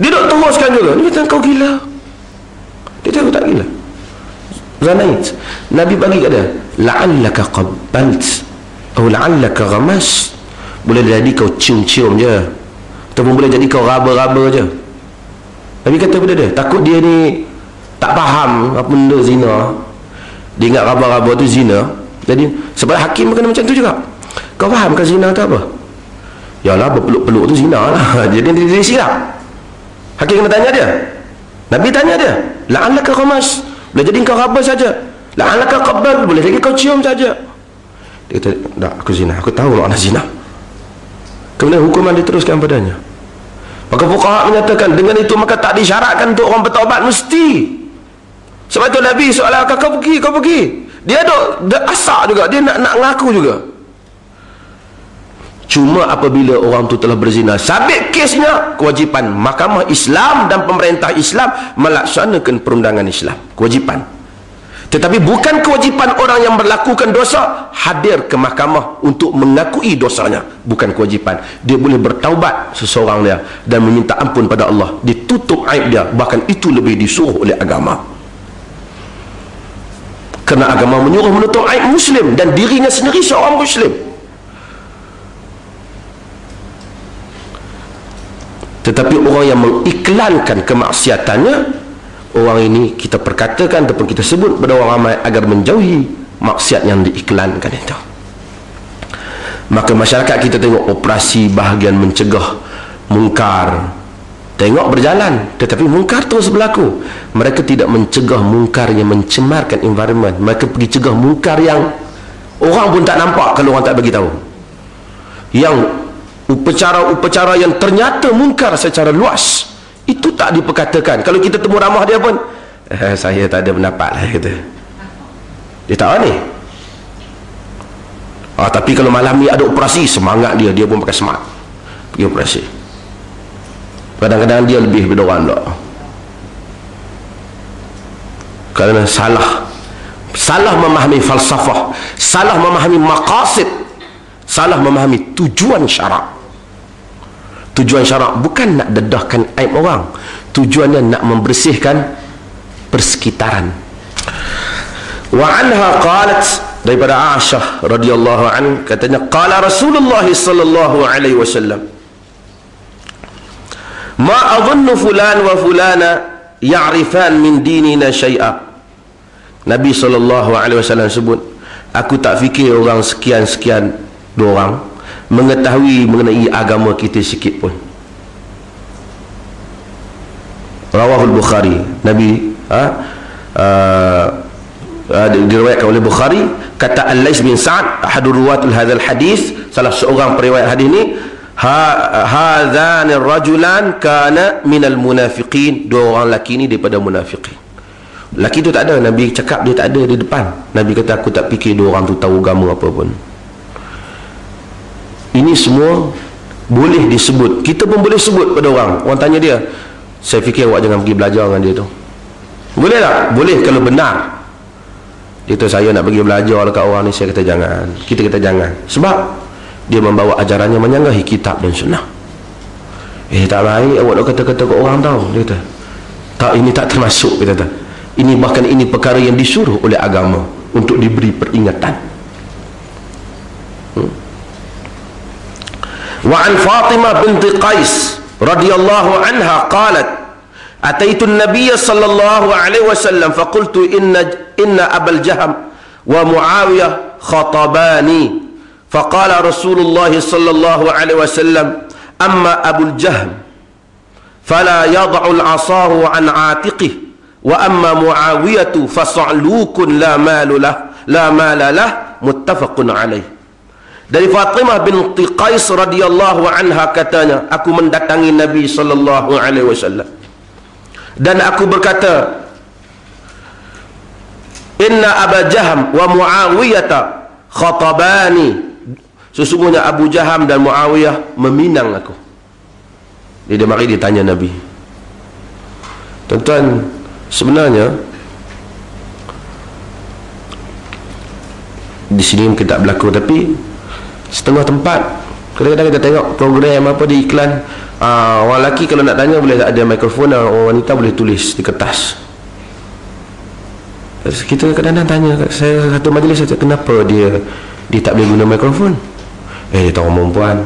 Dia dok teruskan juga. Dia kata kau gila. Dia tahu tak gila. Zanait. Nabi bagi kat dia, la'allaka qabbalt atau la'allaka ghamas. Boleh jadi kau cium-cium je, ataupun boleh jadi kau raba-raba je. Nabi kata pada dia, takut dia ni tak faham apa benda zina. Dia ingat raba-raba tu zina. Jadi sebab hakim kena macam tu juga. Kau faham ke zina tu apa? Yalah, berpeluk-peluk tu zina lah. Jadi dia silap. Hakim kena tanya dia. Nabi tanya dia, la'allaka ghamas. Boleh jadi kau raba saja. La'allaka qabbal. Boleh jadi kau cium saja. Dia kata, tak, aku zina. Aku tahu makna zina. Kemudian hukuman diteruskan padanya. Maka fuqaha menyatakan dengan itu maka tak disyaratkan untuk orang bertaubat mesti. Sebab itu Nabi soalan, kau pergi. Dia dok asak juga, dia nak ngaku juga. Cuma apabila orang tu telah berzina, sabit kesnya, kewajipan mahkamah Islam dan pemerintah Islam melaksanakan perundangan Islam. Kewajipan. Tetapi bukan kewajipan orang yang melakukan dosa hadir ke mahkamah untuk mengakui dosanya. Bukan kewajipan. Dia boleh bertaubat seseorang dia dan meminta ampun pada Allah. Ditutup aib dia. Bahkan itu lebih disuruh oleh agama. Kerana agama menyuruh menutup aib Muslim dan dirinya sendiri seorang Muslim. Tetapi orang yang mengiklankan kemaksiatannya, orang ini kita perkatakan ataupun kita sebut pada orang ramai agar menjauhi maksiat yang diiklankan itu. Maka masyarakat kita tengok operasi bahagian mencegah mungkar, tengok berjalan, tetapi mungkar terus berlaku. Mereka tidak mencegah mungkar yang mencemarkan environment. Mereka pergi cegah mungkar yang orang pun tak nampak kalau orang tak bagi tahu. Yang upacara-upacara yang ternyata mungkar secara luas, itu tak diperkatakan. Kalau kita temu ramah dia pun, saya tak ada pendapat lah, kata. Dia tahu ni. Tapi kalau malam ni ada operasi, semangat dia pun pakai smart pergi operasi. Kadang-kadang dia lebih daripada orang tak. Kerana salah memahami falsafah, salah memahami maqasid, salah memahami tujuan syarak. Tujuan syarak bukan nak dedahkan aib orang, tujuannya nak membersihkan persekitaran. Wa anha qalat, daripada Aisyah radhiyallahu an, katanya qala Rasulullah sallallahu alaihi wasallam, ma adhunnu fulan wa fulana ya'rifan min dinina syai'a. Nabi sallallahu alaihi wasallam sebut, aku tak fikir orang sekian-sekian dua orang mengetahui mengenai agama kita sikit pun. Rawahul Bukhari. Nabi diriwayatkan oleh Bukhari, kata Al-Lais bin Sa'ad, ahadur ruwatul hadzal hadis, salah seorang periwayat hadis ni, hadzani rajulan kana minal munafiqin, dua orang lelaki ni daripada munafiqin. Lelaki tu tak ada, Nabi cakap dia tak ada di depan. Nabi kata aku tak fikir dua orang tu tahu agama apa pun. Ini semua boleh disebut, kita pun boleh sebut pada orang. Orang tanya dia, saya fikir awak jangan pergi belajar dengan dia tu. Boleh tak? Boleh kalau benar. Dia kata saya nak pergi belajar dekat orang ni. Saya kata jangan. Kita kata jangan. Sebab dia membawa ajarannya menyanggahi kitab dan sunnah. Tak baik awak nak kata-kata ke orang tahu. Dia kata tak, ini tak termasuk. Dia kata ini, bahkan ini perkara yang disuruh oleh agama untuk diberi peringatan. Wa an Fatimah binti Qais radhiyallahu anha qalat, ataitu an-nabiy sallallahu alaihi wasallam faqultu inna Abul Jahm wa Muawiyah khatabani, faqala Rasulullah sallallahu alaihi wasallam, amma Abul Jahm fala yad'u al-'asahu an 'atiqihi wa amma Muawiyatu fas'alukun la mala lah, muttafaqun alaih. Dari Fatimah binti Qais radhiyallahu anha katanya, aku mendatangi Nabi sallallahu alaihi wasallam dan aku berkata, inna Abu Jahm wa Muawiyah khatabani, sesungguhnya Abu Jaham dan Muawiyah meminang aku. Dia mari ditanya Nabi. Tuan-tuan, sebenarnya di sini mungkin tak berlaku, tapi setengah tempat kadang-kadang kita tengok program apa di iklan, Orang lelaki kalau nak tanya boleh ada mikrofon, orang wanita boleh tulis di kertas. Kita kadang-kadang tanya, saya satu majlis, saya kenapa dia tak boleh guna mikrofon? Dia tak orang perempuan.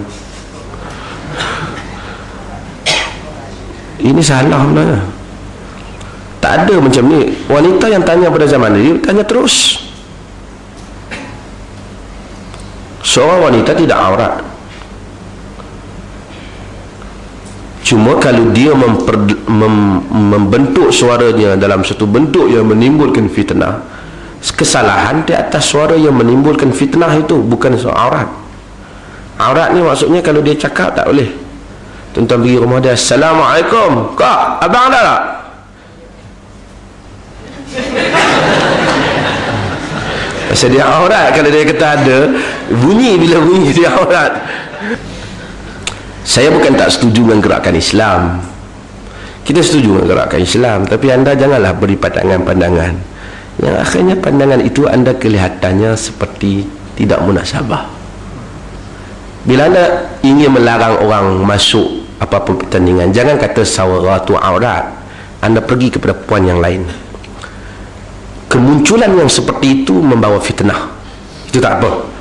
Ini salah sebenarnya. Tak ada macam ni. Wanita yang tanya pada zaman ni, dia tanya terus. Seorang wanita tidak aurat. Cuma kalau dia membentuk suaranya dalam satu bentuk yang menimbulkan fitnah, kesalahan di atas suara yang menimbulkan fitnah itu, bukan soal aurat. Aurat ni maksudnya kalau dia cakap tak boleh. Tuan-tuan pergi rumah dia, Assalamualaikum, kak, abang ada tak? Pasal dia aurat. Kalau dia kata ada, bunyi bila bunyi dia aurat. Saya bukan tak setuju dengan gerakan Islam. Kita setuju dengan gerakan Islam, tapi anda janganlah beri pandangan-pandangan yang akhirnya pandangan itu anda kelihatannya seperti tidak munasabah. Bila anda ingin melarang orang masuk apa-apa pertandingan, jangan kata sawara tu aurat. Anda pergi kepada puan yang lain. Kemunculan yang seperti itu membawa fitnah. Itu tak apa.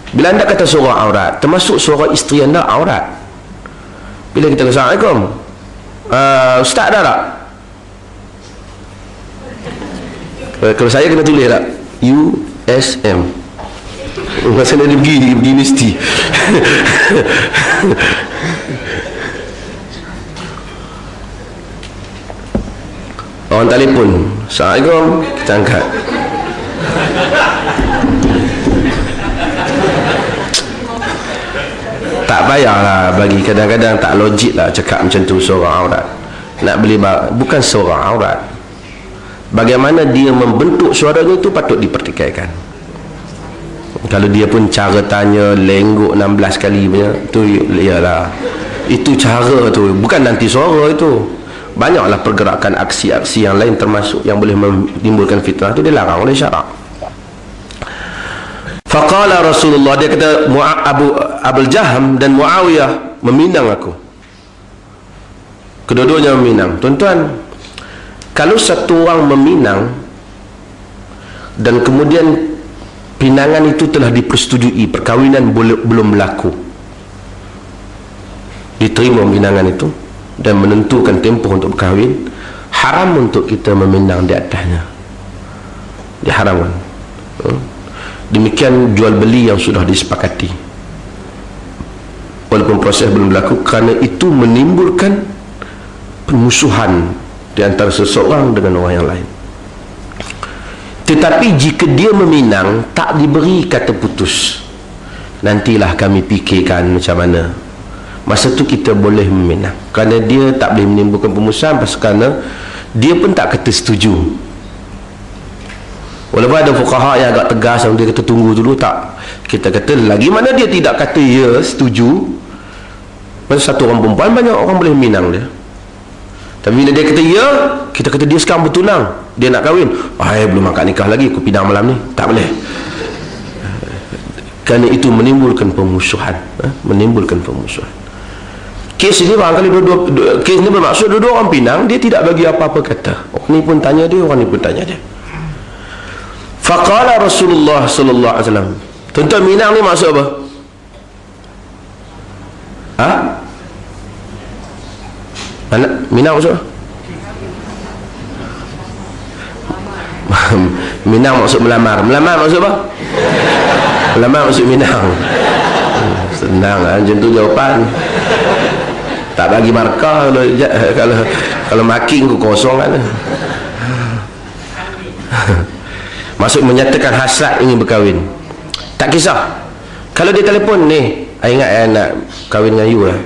Bila anda kata suara aurat, termasuk suara isteri anda aurat. Bila kita kata Assalamualaikum, Ustaz dah tak? Kalau saya kena tulis tak? USM. Masa dia pergi universiti. Orang telefon, Assalamualaikum, kita angkat. Tak payahlah bagi, kadang-kadang tak logik lah cakap macam tu seorang aurat. Nak beli bukan seorang aurat. Bagaimana dia membentuk suaranya itu patut dipertikaikan. Kalau dia pun cara tanya lengguk 16 kali punya, tu ialah, itu cara tu, bukan nanti suara itu. Banyaklah pergerakan aksi-aksi yang lain termasuk yang boleh menimbulkan fitnah, itu dilarang oleh syarak. Faqala Rasulullah, dia kata Abul Jaham dan Muawiyah meminang aku. Kedua-duanya meminang. Tuan-tuan, kalau satu orang meminang dan kemudian pinangan itu telah dipersetujui, perkahwinan belum berlaku, diterima pinangan itu dan menentukan tempoh untuk berkahwin, haram untuk kita meminang di atasnya. Diharamkan. Demikian jual beli yang sudah disepakati, walaupun proses belum berlaku, kerana itu menimbulkan permusuhan di antara seseorang dengan orang yang lain. Tetapi jika dia meminang tak diberi kata putus, nantilah kami fikirkan macam mana. Masa tu kita boleh meminang, kerana dia tak boleh menimbulkan permusuhan, kerana dia pun tak kata setuju. Walaupun ada fuqaha yang agak tegas, dia kata tunggu dulu, tak, kita kata lagi mana dia tidak kata ya setuju. Masa satu orang perempuan, banyak orang boleh minang dia. Tapi bila dia kata ya, kita kata dia sekarang bertunang, dia nak kahwin, belum akad nikah lagi, aku pinang malam ni, tak boleh. Kerana itu menimbulkan permusuhan. Menimbulkan permusuhan. Kes ini barangkali kes ini bermaksud dua orang pinang, dia tidak bagi apa-apa kata. Orang ni pun tanya dia, orang ni pun tanya dia. Faqala Rasulullah sallallahu alaihi wasallam. Tuan-tuan, minang ni maksud apa? Mana? Minang maksud apa? Minang maksud melamar. Melamar maksud apa? Melamar maksud minang. Senang lah macam tu jawapan. Tak bagi markah kalau makin kosong kan. Maksud menyatakan hasrat ingin berkahwin. Tak kisah. Kalau dia telefon ni, ingat nak kahwin dengan you lah.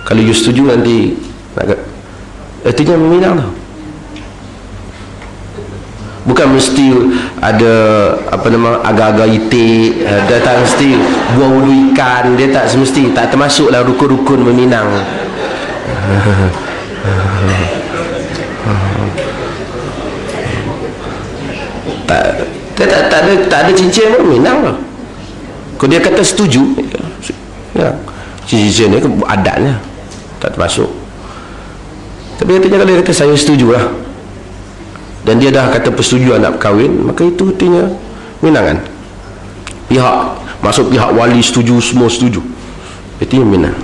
Kalau you setuju nanti artinya meminang tau. Bukan mesti ada agak-agak itik, dia tak mesti buang ulu ikan, dia tak semesti, tak termasuklah rukun-rukun meminang. Tak ada cincin pun minang lah. Kalau dia kata setuju ya. cincin ni adatnya tak termasuk. Tapi katanya kalau dia kata saya setuju lah, dan dia dah kata persetujuan nak berkahwin, maka itu artinya minangan. Pihak, maksud pihak wali setuju, semua setuju, artinya minang.